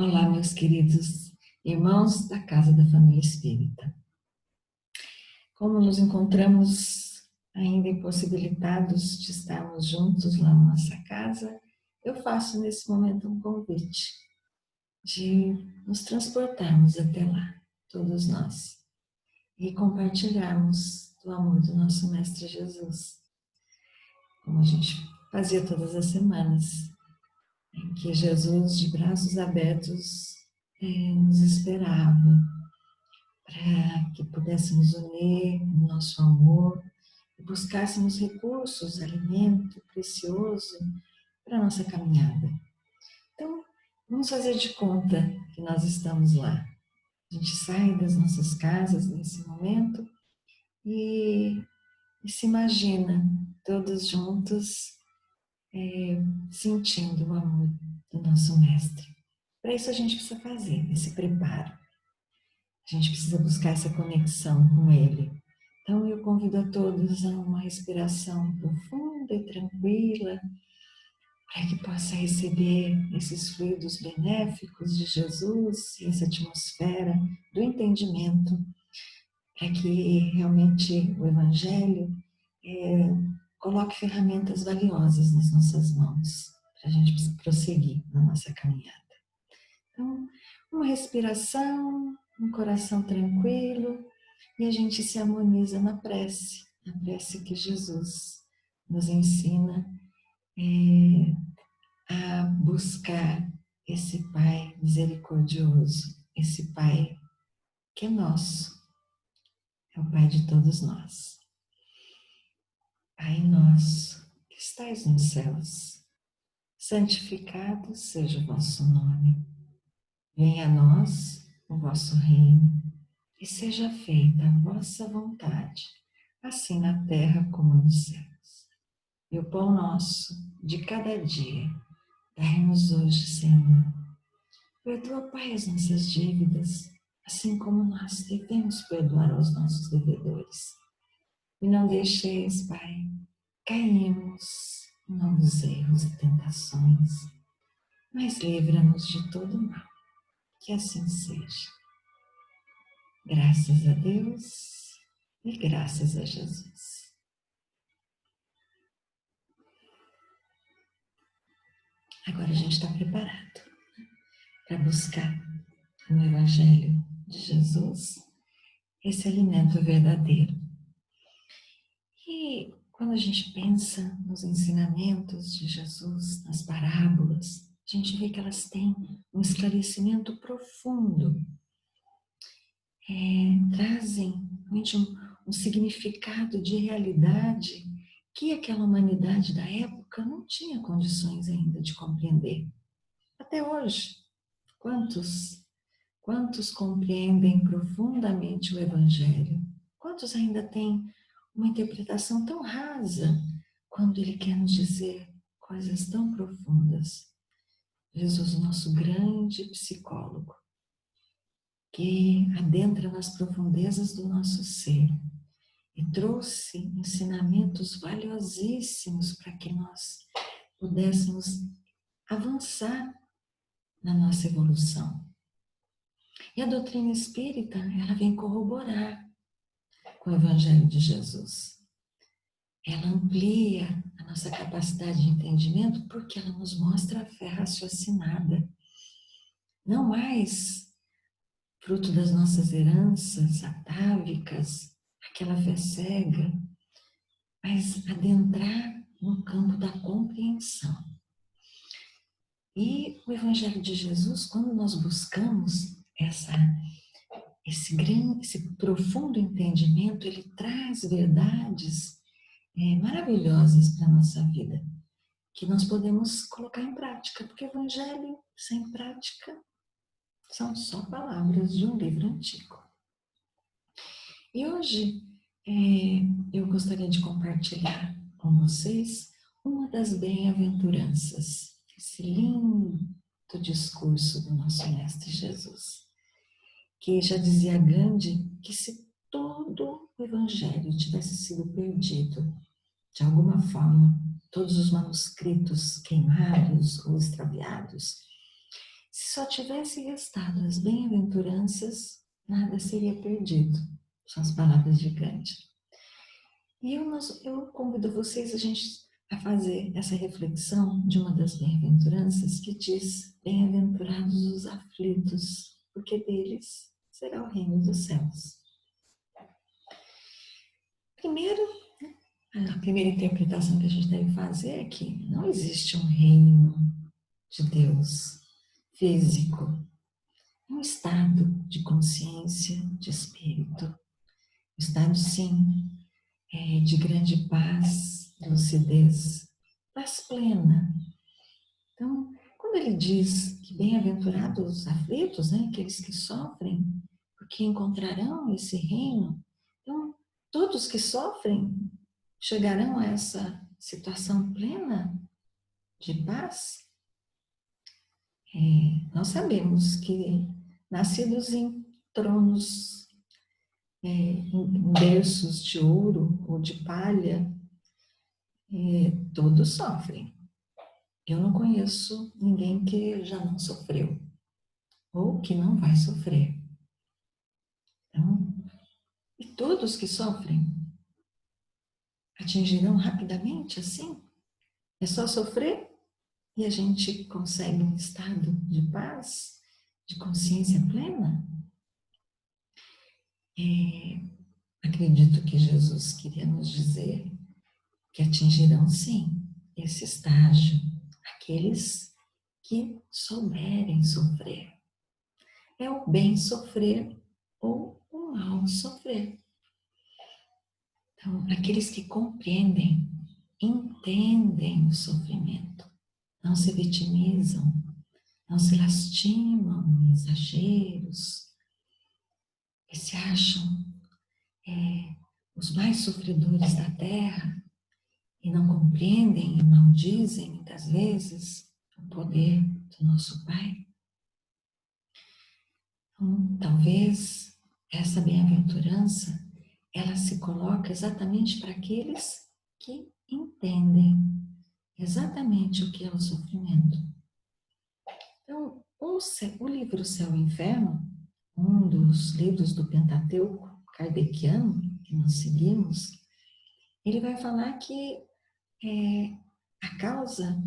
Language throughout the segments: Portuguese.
Olá, meus queridos irmãos da Casa da Família Espírita. Como nos encontramos ainda impossibilitados de estarmos juntos lá na nossa casa, eu faço nesse momento um convite de nos transportarmos até lá, todos nós, e compartilharmos do amor do nosso Mestre Jesus, como a gente fazia todas as semanas, em que Jesus, de braços abertos, nos esperava, para que pudéssemos unir o nosso amor e buscássemos recursos, alimento precioso para a nossa caminhada. Então, vamos fazer de conta que nós estamos lá. A gente sai das nossas casas nesse momento e se imagina todos juntos sentindo o amor do nosso Mestre. Para isso a gente precisa fazer esse preparo. A gente precisa buscar essa conexão com Ele. Então eu convido a todos a uma respiração profunda e tranquila, para que possa receber esses fluidos benéficos de Jesus, essa atmosfera do entendimento, para que realmente o Evangelho coloque ferramentas valiosas nas nossas mãos, para a gente prosseguir na nossa caminhada. Então, uma respiração, um coração tranquilo, e a gente se harmoniza na prece que Jesus nos ensina a buscar esse Pai misericordioso, esse Pai que é nosso, é o Pai de todos nós. Pai nosso, que estais nos céus, santificado seja o vosso nome. Venha a nós o vosso reino, e seja feita a vossa vontade, assim na terra como nos céus. E o pão nosso de cada dia, dai-nos hoje, Senhor. Perdoa, Pai, as nossas dívidas, assim como nós devemos perdoar aos nossos devedores. E não deixeis, Pai, cairmos em novos erros e tentações, mas livra-nos de todo mal, que assim seja. Graças a Deus e graças a Jesus. Agora a gente está preparado para buscar no Evangelho de Jesus esse alimento verdadeiro. E quando a gente pensa nos ensinamentos de Jesus, nas parábolas, a gente vê que elas têm um esclarecimento profundo, trazem realmente um significado de realidade que aquela humanidade da época não tinha condições ainda de compreender. Até hoje, quantos compreendem profundamente o Evangelho? Quantos ainda têm uma interpretação tão rasa quando ele quer nos dizer coisas tão profundas? Jesus, nosso grande psicólogo, que adentra nas profundezas do nosso ser e trouxe ensinamentos valiosíssimos para que nós pudéssemos avançar na nossa evolução. E a doutrina espírita, ela vem corroborar com o Evangelho de Jesus. Ela amplia a nossa capacidade de entendimento porque ela nos mostra a fé raciocinada. Não mais fruto das nossas heranças atávicas, aquela fé cega, mas adentrar no campo da compreensão. E o Evangelho de Jesus, quando nós buscamos esse profundo entendimento, ele traz verdades maravilhosas para a nossa vida, que nós podemos colocar em prática, porque o Evangelho sem prática são só palavras de um livro antigo. E hoje eu gostaria de compartilhar com vocês uma das bem-aventuranças, esse lindo discurso do nosso Mestre Jesus, que já dizia Gandhi que se todo o Evangelho tivesse sido perdido, de alguma forma, todos os manuscritos queimados ou extraviados, se se só tivesse restado as bem-aventuranças, nada seria perdido. São as palavras de Gandhi. E eu convido vocês a fazer essa reflexão de uma das bem-aventuranças que diz: bem-aventurados os aflitos, porque deles será o reino dos céus. Primeiro, a primeira interpretação que a gente deve fazer é que não existe um reino de Deus físico, é um estado de consciência, de espírito, um estado, sim, de grande paz, lucidez, paz plena. Então, quando ele diz que bem-aventurados os aflitos, aqueles que sofrem, porque encontrarão esse reino, então, todos que sofrem chegarão a essa situação plena de paz. Nós sabemos que nascidos em tronos, em berços de ouro ou de palha, todos sofrem. Eu não conheço ninguém que já não sofreu ou que não vai sofrer. Então, e todos que sofrem atingirão rapidamente assim? É só sofrer e a gente consegue um estado de paz, de consciência plena? Acredito que Jesus queria nos dizer que atingirão sim esse estágio aqueles que souberem sofrer. É o bem sofrer ou o mal sofrer. Então, aqueles que compreendem, entendem o sofrimento, não se vitimizam, não se lastimam em exageros, que se acham os mais sofredores da terra e não compreendem e maldizem muitas vezes o poder do nosso Pai. Então, talvez essa bem-aventurança ela se coloca exatamente para aqueles que entendem exatamente o que é o sofrimento. Então, o livro Céu e Inferno, um dos livros do Pentateuco kardeciano que nós seguimos, ele vai falar que a causa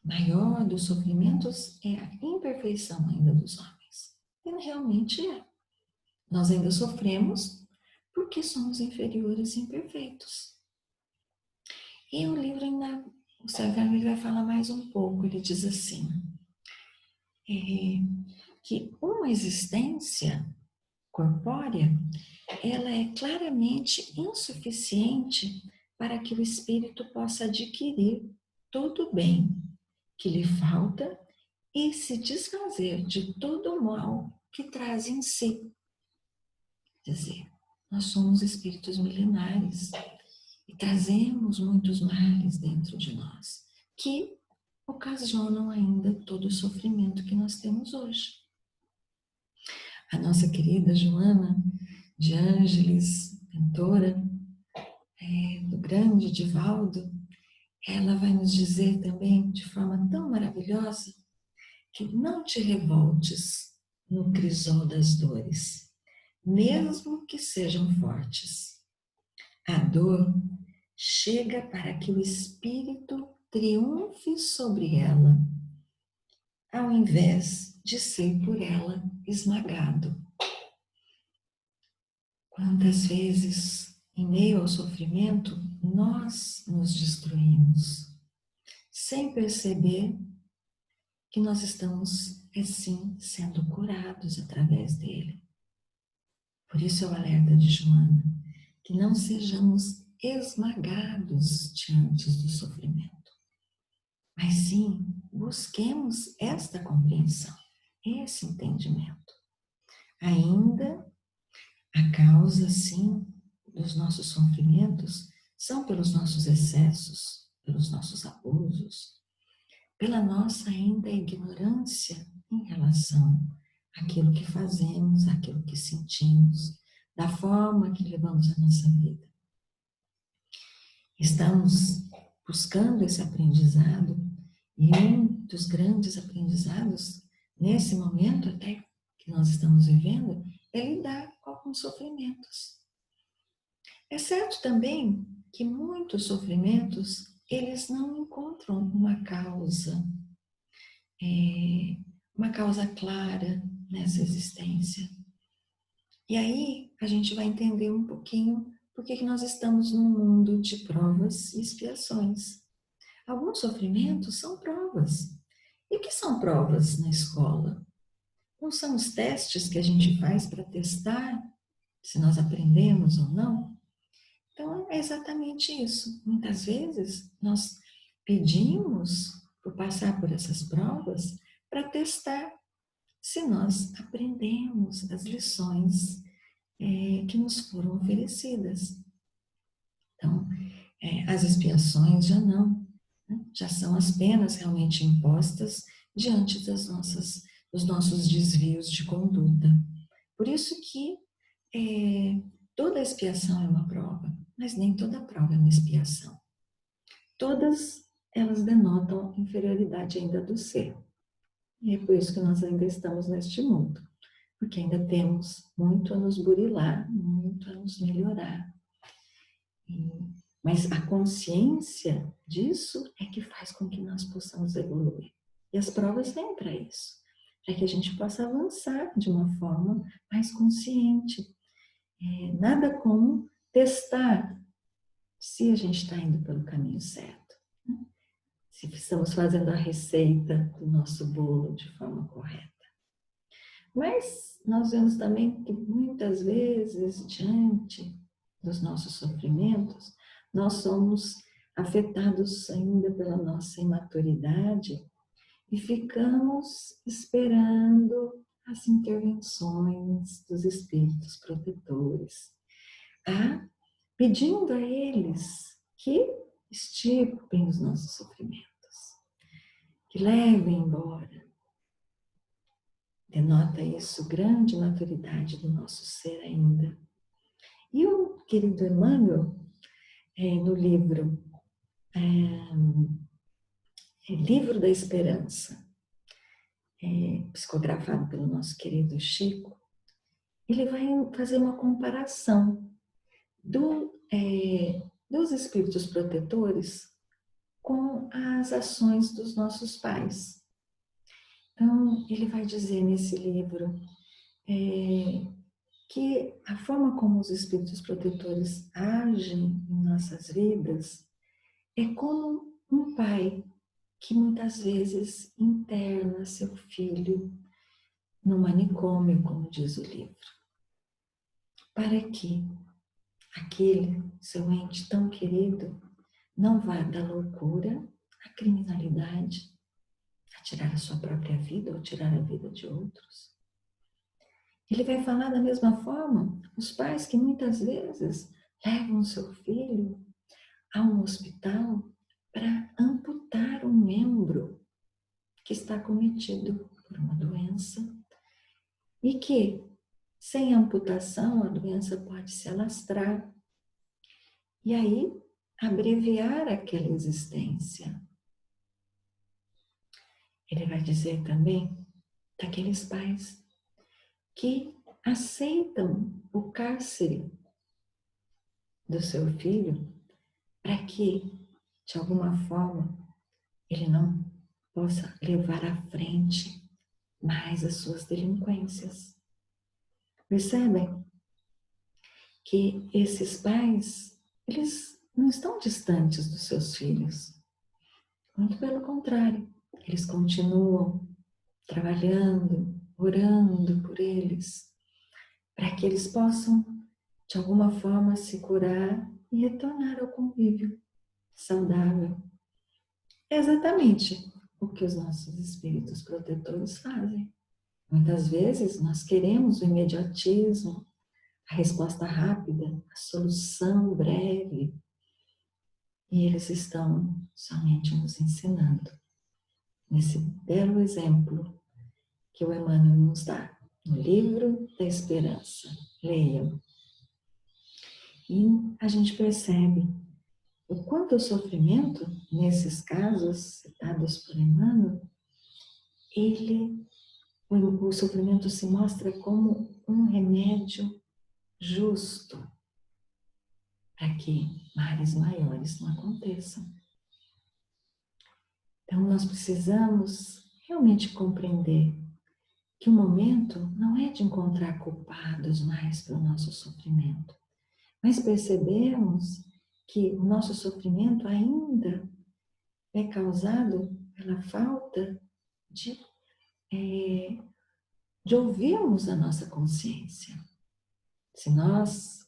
maior dos sofrimentos é a imperfeição ainda dos homens. E realmente é. Nós ainda sofremos porque somos inferiores e imperfeitos. E o livro ainda, o Céu e o Inferno, ele vai falar mais um pouco. Ele diz assim, que uma existência corpórea, ela é claramente insuficiente para que o espírito possa adquirir todo o bem que lhe falta e se desfazer de todo o mal que traz em si. Quer dizer, nós somos espíritos milenares e trazemos muitos males dentro de nós, que ocasionam ainda todo o sofrimento que nós temos hoje. A nossa querida Joana de Ângeles, mentora do grande Divaldo, ela vai nos dizer também de forma tão maravilhosa que não te revoltes no crisol das dores, mesmo que sejam fortes. A dor chega para que o espírito triunfe sobre ela, ao invés de ser por ela esmagado. Quantas vezes, em meio ao sofrimento, nós nos destruímos, sem perceber que nós estamos, assim, sendo curados através dele. Por isso é o alerta de Joana, que não sejamos esmagados diante do sofrimento, mas sim busquemos esta compreensão, esse entendimento. Ainda a causa, sim, dos nossos sofrimentos são pelos nossos excessos, pelos nossos abusos, pela nossa ainda ignorância em relação àquilo que fazemos, àquilo que sentimos, da forma que levamos a nossa vida. Estamos buscando esse aprendizado e um dos grandes aprendizados nesse momento até que nós estamos vivendo, é lidar com alguns sofrimentos. É certo também que muitos sofrimentos, eles não encontram uma causa clara nessa existência. E aí a gente vai entender um pouquinho por que nós estamos num mundo de provas e expiações. Alguns sofrimentos são provas. E o que são provas na escola? Não são os testes que a gente faz para testar se nós aprendemos ou não? Então, é exatamente isso. Muitas vezes, nós pedimos por passar por essas provas para testar se nós aprendemos as lições que nos foram oferecidas. Então, as expiações já não, né? Já são as penas realmente impostas diante dos nossos desvios de conduta. Por isso que toda expiação é uma prova, mas nem toda prova é uma expiação. Todas elas denotam inferioridade ainda do ser. E é por isso que nós ainda estamos neste mundo, porque ainda temos muito a nos burilar, muito a nos melhorar. Mas a consciência disso é que faz com que nós possamos evoluir. E as provas vêm para isso, para que a gente possa avançar de uma forma mais consciente. Nada como testar se a gente está indo pelo caminho certo, né? Se estamos fazendo a receita do nosso bolo de forma correta. Mas nós vemos também que muitas vezes, diante dos nossos sofrimentos, nós somos afetados ainda pela nossa imaturidade e ficamos esperando as intervenções dos espíritos protetores, pedindo a eles que extirpem os nossos sofrimentos, que levem embora. Denota isso grande maturidade do nosso ser ainda. E o querido Emmanuel, no livro Livro da Esperança, psicografado pelo nosso querido Chico, ele vai fazer uma comparação dos espíritos protetores com as ações dos nossos pais. Então, ele vai dizer nesse livro que a forma como os espíritos protetores agem em nossas vidas é como um pai que muitas vezes interna seu filho no manicômio, como diz o livro, para que aquele seu ente tão querido não vá da loucura à criminalidade, a tirar a sua própria vida ou tirar a vida de outros. Ele vai falar da mesma forma, os pais que muitas vezes levam seu filho a um hospital para amputar um membro que está cometido por uma doença e que, sem amputação, a doença pode se alastrar e aí abreviar aquela existência. Ele vai dizer também daqueles pais que aceitam o cárcere do seu filho para que, de alguma forma, ele não possa levar à frente mais as suas delinquências. Percebem que esses pais, eles não estão distantes dos seus filhos. Muito pelo contrário, eles continuam trabalhando, orando por eles, para que eles possam, de alguma forma, se curar e retornar ao convívio saudável. É exatamente o que os nossos espíritos protetores fazem. Muitas vezes nós queremos o imediatismo, a resposta rápida, a solução breve, e eles estão somente nos ensinando nesse belo exemplo que o Emmanuel nos dá no Livro da Esperança. Leiam. E a gente percebe o quanto o sofrimento, nesses casos citados por Emmanuel, ele o sofrimento se mostra como um remédio justo para que males maiores não aconteçam. Então, nós precisamos realmente compreender que o momento não é de encontrar culpados mais para o nosso sofrimento, mas percebemos que o nosso sofrimento ainda é causado pela falta de ouvirmos a nossa consciência. Se nós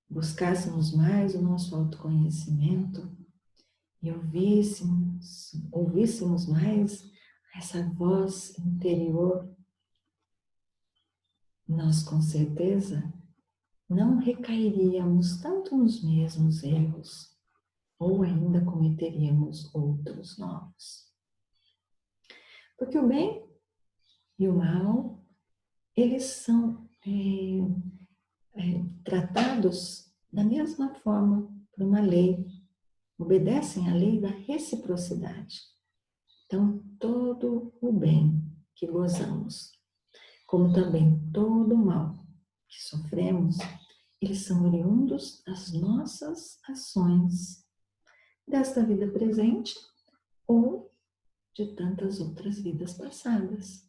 buscássemos mais o nosso autoconhecimento e ouvíssemos mais essa voz interior, nós com certeza não recairíamos tanto nos mesmos erros ou ainda cometeríamos outros novos. Porque o bem e o mal, eles são tratados da mesma forma por uma lei, obedecem à lei da reciprocidade. Então, todo o bem que gozamos, como também todo o mal que sofremos, eles são oriundos das nossas ações, desta vida presente ou de tantas outras vidas passadas.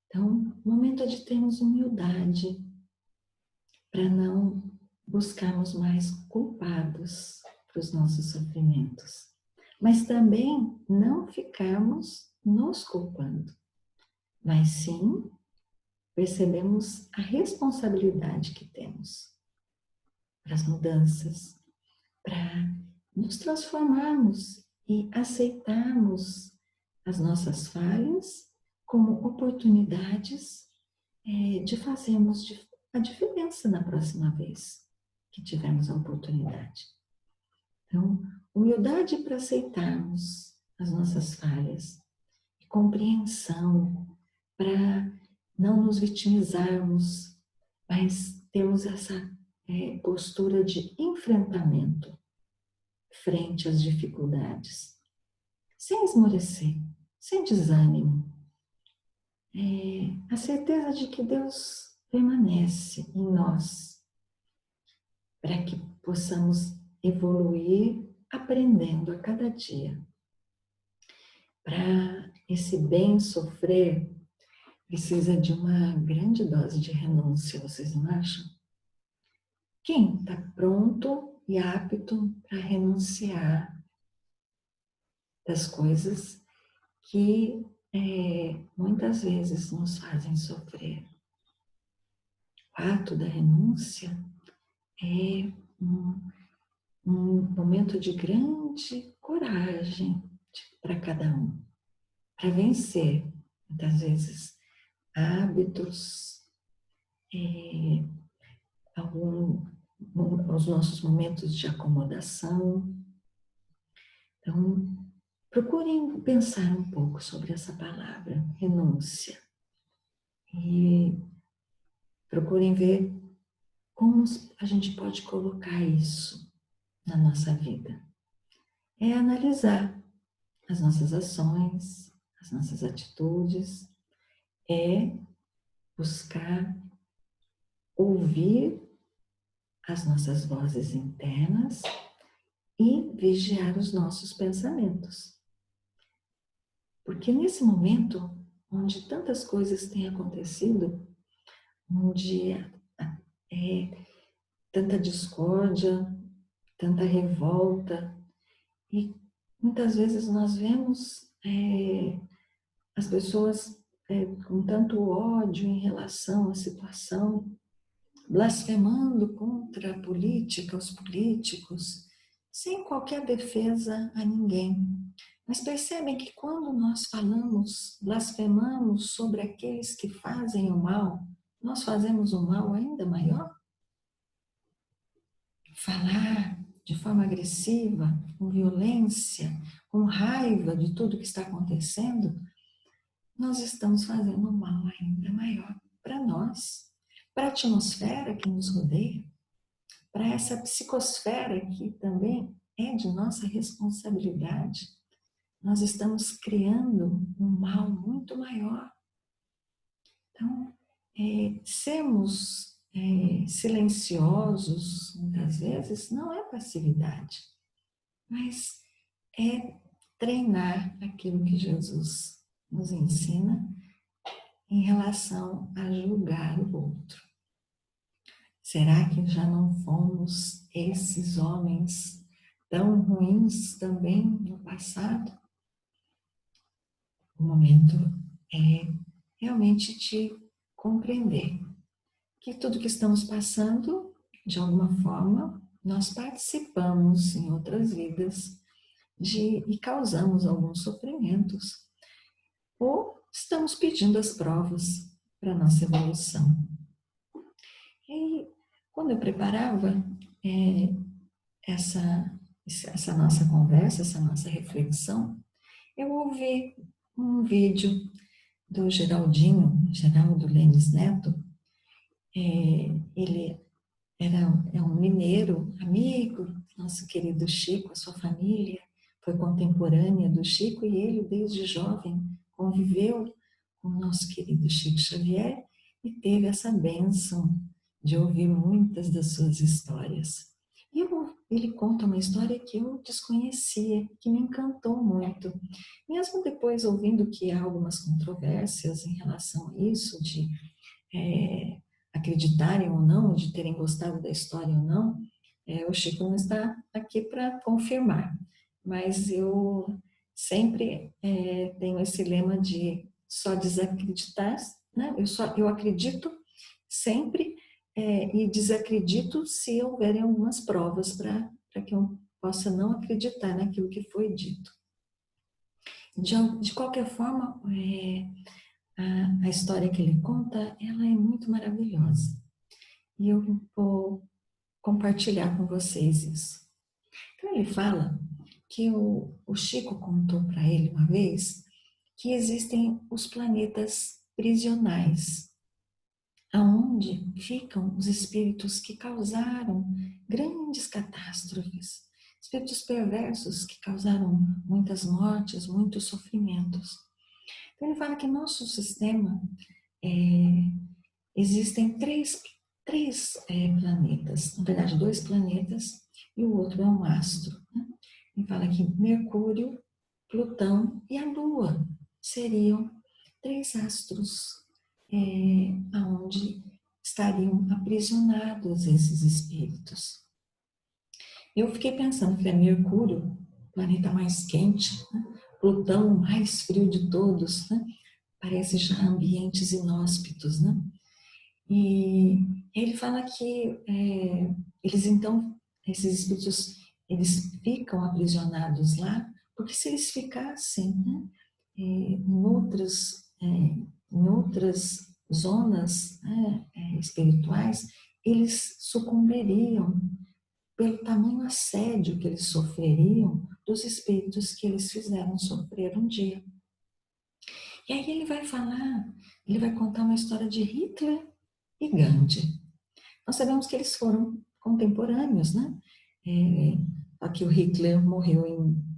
Então, o momento é de termos humildade para não buscarmos mais culpados para os nossos sofrimentos, mas também não ficarmos nos culpando, mas sim percebemos a responsabilidade que temos para as mudanças, para nos transformarmos e aceitarmos as nossas falhas como oportunidades de fazermos a diferença na próxima vez que tivermos a oportunidade. Então, humildade para aceitarmos as nossas falhas, e compreensão para não nos vitimizarmos, mas termos essa postura de enfrentamento frente às dificuldades, sem esmorecer, sem desânimo. A certeza de que Deus permanece em nós, para que possamos evoluir aprendendo a cada dia. Para esse bem sofrer, precisa de uma grande dose de renúncia, vocês não acham? Quem está pronto e apto para renunciar das coisas que muitas vezes nos fazem sofrer? O ato da renúncia é um momento de grande coragem para cada um, para vencer, muitas vezes, hábitos, os nossos momentos de acomodação. Então, procurem pensar um pouco sobre essa palavra, renúncia, e procurem ver como a gente pode colocar isso na nossa vida. É analisar as nossas ações, as nossas atitudes, é buscar ouvir as nossas vozes internas e vigiar os nossos pensamentos. Porque nesse momento, onde tantas coisas têm acontecido, onde tanta discórdia, tanta revolta, e muitas vezes nós vemos as pessoas com tanto ódio em relação à situação, blasfemando contra a política, os políticos, sem qualquer defesa a ninguém. Mas percebem que quando nós falamos, blasfemamos sobre aqueles que fazem o mal, nós fazemos um mal ainda maior? Falar de forma agressiva, com violência, com raiva de tudo que está acontecendo, nós estamos fazendo um mal ainda maior para nós, para a atmosfera que nos rodeia, para essa psicosfera que também é de nossa responsabilidade. Nós estamos criando um mal muito maior Então, sermos silenciosos, muitas vezes, não é passividade, mas é treinar aquilo que Jesus nos ensina em relação a julgar o outro. Será que já não fomos esses homens tão ruins também no passado? O momento é realmente de compreender que tudo que estamos passando, de alguma forma, nós participamos em outras vidas e causamos alguns sofrimentos, ou estamos pedindo as provas para a nossa evolução. E quando eu preparava essa nossa conversa, essa nossa reflexão, eu ouvi um vídeo do Geraldo Lenes Neto. Ele é um mineiro, amigo, nosso querido Chico, a sua família foi contemporânea do Chico e ele, desde jovem, conviveu com o nosso querido Chico Xavier e teve essa bênção de ouvir muitas das suas histórias. E ele conta uma história que eu desconhecia, que me encantou muito. Mesmo depois ouvindo que há algumas controvérsias em relação a isso, de acreditarem ou não, de terem gostado da história ou não, o Chico não está aqui para confirmar. Mas eu sempre tenho esse lema de só desacreditar, né? Eu acredito sempre e desacredito se houverem algumas provas para que eu possa não acreditar naquilo que foi dito. De qualquer forma, a história que ele conta, ela é muito maravilhosa. E eu vou compartilhar com vocês isso. Então ele fala que o Chico contou para ele uma vez que existem os planetas prisionais, aonde ficam os espíritos que causaram grandes catástrofes, espíritos perversos que causaram muitas mortes, muitos sofrimentos. Então ele fala que no nosso sistema existem três planetas, na verdade 2 planetas e o outro é um astro. Né? Ele fala que Mercúrio, Plutão e a Lua seriam 3 astros onde estariam aprisionados esses espíritos. Eu fiquei pensando que é Mercúrio, planeta mais quente, né? Plutão, o mais frio de todos, né? Parece já ambientes inóspitos, né? E ele fala que esses espíritos, eles ficam aprisionados lá, porque se eles ficassem, né, em outras zonas, né, espirituais, eles sucumbiriam pelo tamanho assédio que eles sofreriam dos espíritos que eles fizeram sofrer um dia. E aí ele vai contar uma história de Hitler e Gandhi. Nós sabemos que eles foram contemporâneos, né? Aqui o Hitler morreu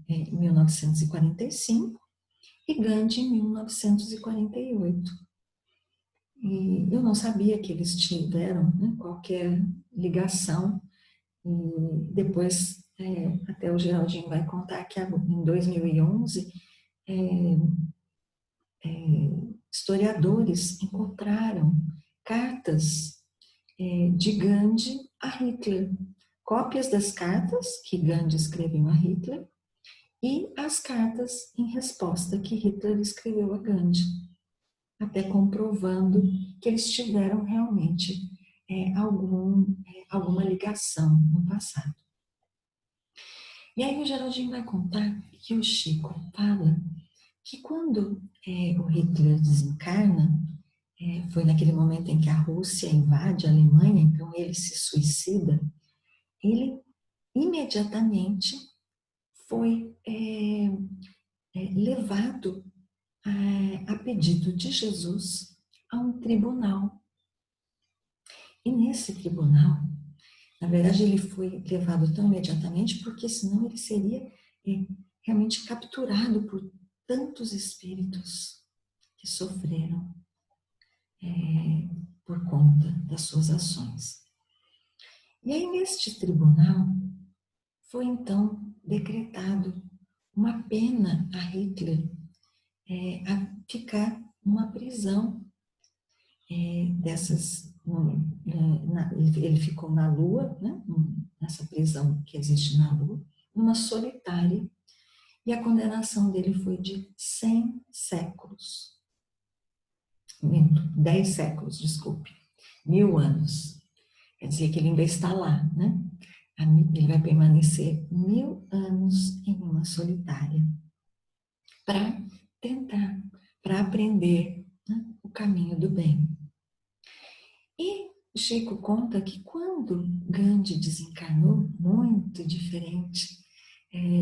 em 1945 e Gandhi em 1948. E eu não sabia que eles tiveram, né, qualquer ligação. E depois, até o Geraldinho vai contar que em 2011, historiadores encontraram cartas de Gandhi a Hitler, cópias das cartas que Gandhi escreveu a Hitler e as cartas em resposta que Hitler escreveu a Gandhi, até comprovando que eles tiveram realmente alguma ligação no passado. E aí o Geraldinho vai contar que o Chico fala que quando o Hitler desencarna, foi naquele momento em que a Rússia invade a Alemanha, então ele se suicida, ele imediatamente foi levado a pedido de Jesus a um tribunal. E nesse tribunal, na verdade ele foi levado tão imediatamente porque senão ele seria realmente capturado por tantos espíritos que sofreram. por conta das suas ações. E aí, neste tribunal, foi então decretado uma pena a Hitler, a ficar numa prisão dessas. Ele ficou na Lua, né, nessa prisão que existe na Lua, numa solitária, e a condenação dele foi de 100 séculos. 10 séculos, desculpe. 1000 anos. Quer dizer que ele ainda está lá, né? Ele vai permanecer 1000 anos em uma solitária para tentar, para aprender, né, o caminho do bem. E Chico conta que quando Gandhi desencarnou, muito diferente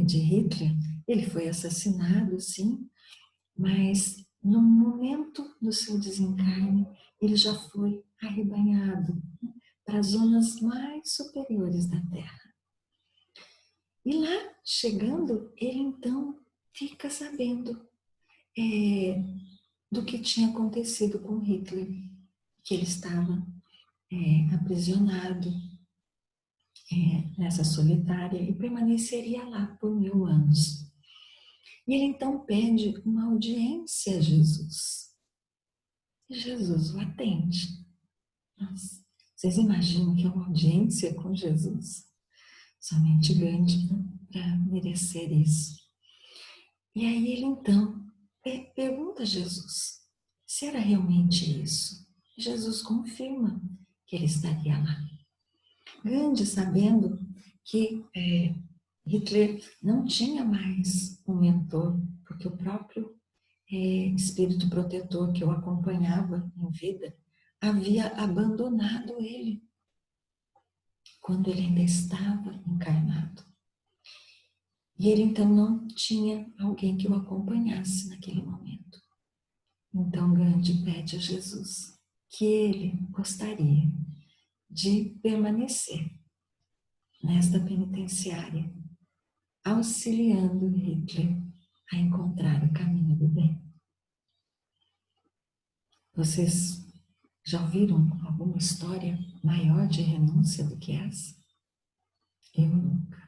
de Hitler, ele foi assassinado, sim, mas no momento do seu desencarne, ele já foi arrebanhado, né, para as zonas mais superiores da Terra. E lá, chegando, ele então fica sabendo do que tinha acontecido com Hitler, que ele estava aprisionado nessa solitária e permaneceria lá por 1000 anos. E ele então pede uma audiência a Jesus. E Jesus o atende. Nossa, vocês imaginam que é uma audiência com Jesus? Somente Gandhi, né, para merecer isso. E aí ele então pergunta a Jesus se era realmente isso. Jesus confirma que ele estaria lá. Gandhi, sabendo que Hitler não tinha mais um mentor, porque o próprio espírito protetor que o acompanhava em vida havia abandonado ele quando ele ainda estava encarnado. E ele então não tinha alguém que o acompanhasse naquele momento. Então Gandhi pede a Jesus que ele gostaria de permanecer nesta penitenciária, auxiliando Hitler a encontrar o caminho do bem. Vocês já ouviram alguma história maior de renúncia do que essa? Eu nunca.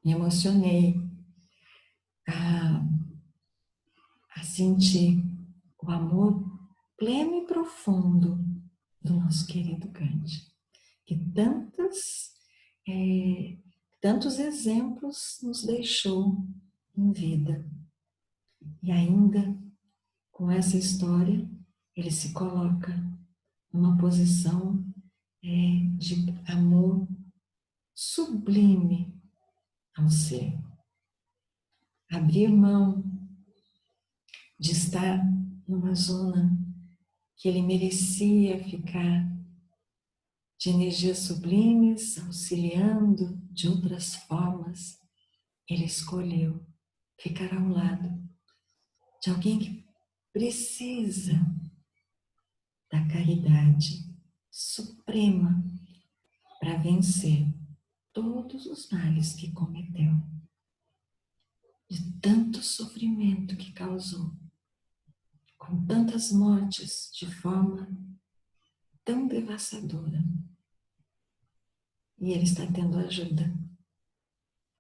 Me emocionei a sentir o amor pleno e profundo do nosso querido Gandhi, que tantos exemplos nos deixou em vida. E ainda com essa história, ele se coloca numa posição de amor sublime ao ser. Abrir mão de estar numa zona que ele merecia ficar, de energias sublimes, auxiliando de outras formas, ele escolheu ficar ao lado de alguém que precisa da caridade suprema para vencer todos os males que cometeu, de tanto sofrimento que causou, com tantas mortes de forma tão devastadora. E ele está tendo a ajuda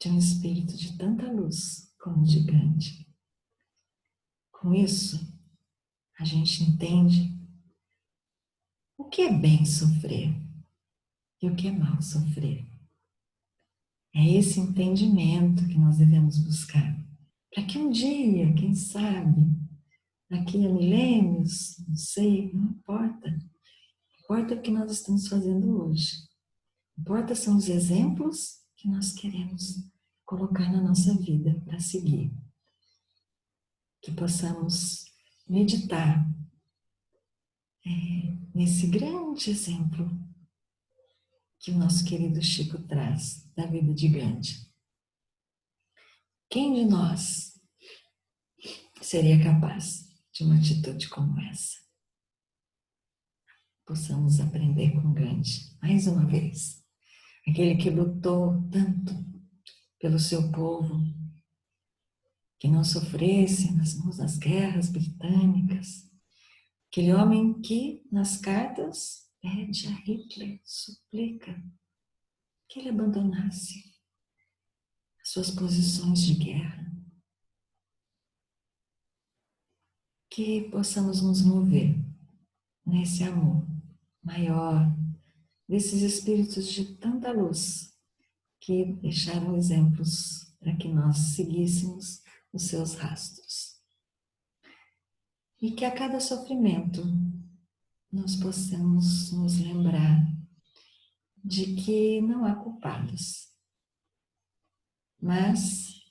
de um espírito de tanta luz como o de Gandhi. Com isso, a gente entende o que é bem sofrer e o que é mal sofrer. É esse entendimento que nós devemos buscar, para que um dia, quem sabe, daqui a milênios, não sei, não importa. Importa o que nós estamos fazendo hoje. Importa são os exemplos que nós queremos colocar na nossa vida para seguir. Que possamos meditar nesse grande exemplo que o nosso querido Chico traz da vida de Gandhi. Quem de nós seria capaz de uma atitude como essa? Possamos aprender com Gandhi, mais uma vez. Aquele que lutou tanto pelo seu povo, que não sofresse nas mãos das guerras britânicas, Aquele homem que, nas cartas, pede a Hitler, suplica que ele abandonasse as suas posições de guerra. Que possamos nos mover nesse amor maior, desses espíritos de tanta luz que deixaram exemplos para que nós seguíssemos os seus rastros. E que a cada sofrimento nós possamos nos lembrar de que não há culpados, mas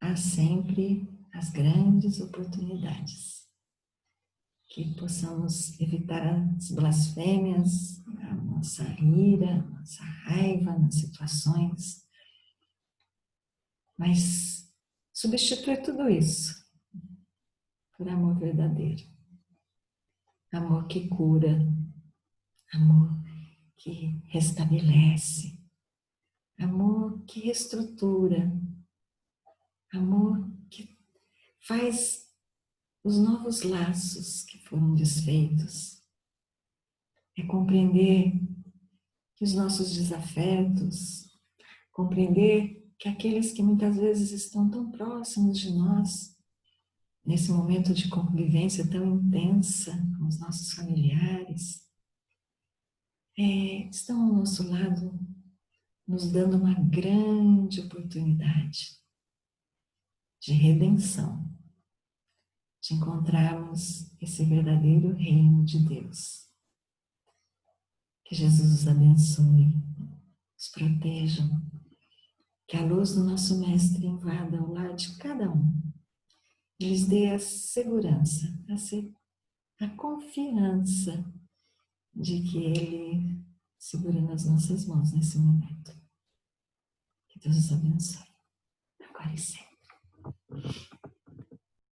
há sempre as grandes oportunidades. Que possamos evitar as blasfêmias, a nossa ira, a nossa raiva nas situações, mas substituir tudo isso por amor verdadeiro. Amor que cura, amor que restabelece, amor que reestrutura, amor que faz os novos laços que foram desfeitos. É compreender que os nossos desafetos, compreender que aqueles que muitas vezes estão tão próximos de nós, nesse momento de convivência tão intensa com os nossos familiares, estão ao nosso lado, nos dando uma grande oportunidade de redenção, de encontrarmos esse verdadeiro reino de Deus. Que Jesus os abençoe, os protejam, que a luz do nosso Mestre invada o lar de cada um e lhes dê a segurança, a confiança de que Ele segura nas nossas mãos nesse momento. Que Deus os abençoe. Agora e sempre.